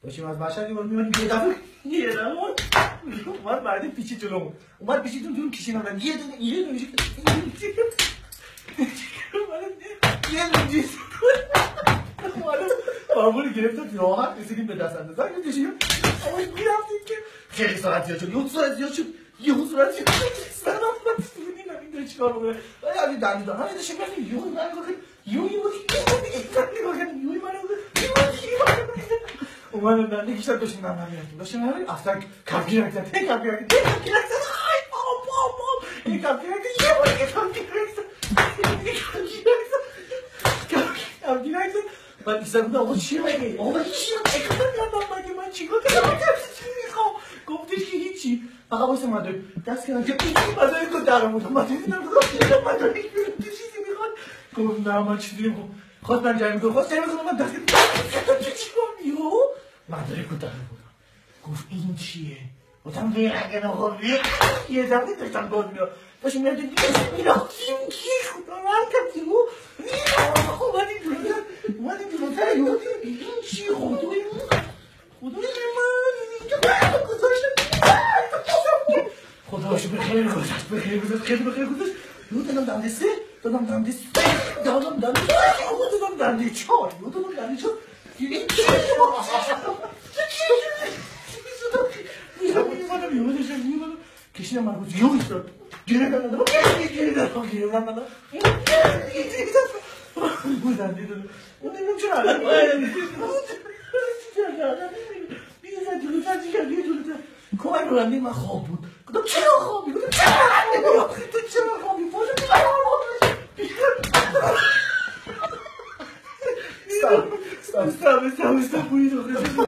داشتیم از مشهد می‌اومدیم یه دفعه اومد بعد پیچی جلومون اومد پیچیدون تو کشیدم یه دونه معمولی گرفتم راحت رسیدیم به دست اندازه کشیدیم اما میرفتیم که خیلی سرعت زیاد شد یهو سرعت زیاد شد سلام نمیدونم این داره چیکار میکنه ولی همین دندون همین داشتیم رفتیم یهو اومدم دنده کشتم داشتیم نمیرفتیم اصلا کفگیر نکردم کفگیر نکردم آی بام این کفگیر نکردم یه بار کفگیر نکردم من ایسا بودم آقا چیه مگه آقا چیه مگه من چیکار کردم میخوام گفتش که هیچی فقط واسه مداری دست کردم که مداری کن درم بودم مداری مداری چیزی میخواد گفت نه من چیزی نمیخوام خواست من جایی میکنم خواست جایی میکنم من دست کردم که چیکار یهو مداری کن درم بودم گفت این چیه گفتم بیرنگه نخور یه دفعه داشتم گفت میرم داشتم میرم میرفتیم کی خدا مرکب یهو اومدیم جلوتر یهو این چیه خدای من اینجا گذاشتم خداشو بخیر گذاشت خیلی بخیر گذاشت یهو دادم دنده سه دادم دنده چهار این چیه کشیدم من بود یهو ایستاد گیره دادم بودنده دادم اون نمیدونم چرا علم بیزن جلوتر چی کرد یه جلوتر کمک روننده من خواب بود گفتم چرا خوابی؟ گفتم چرا خوابی؟ استاپ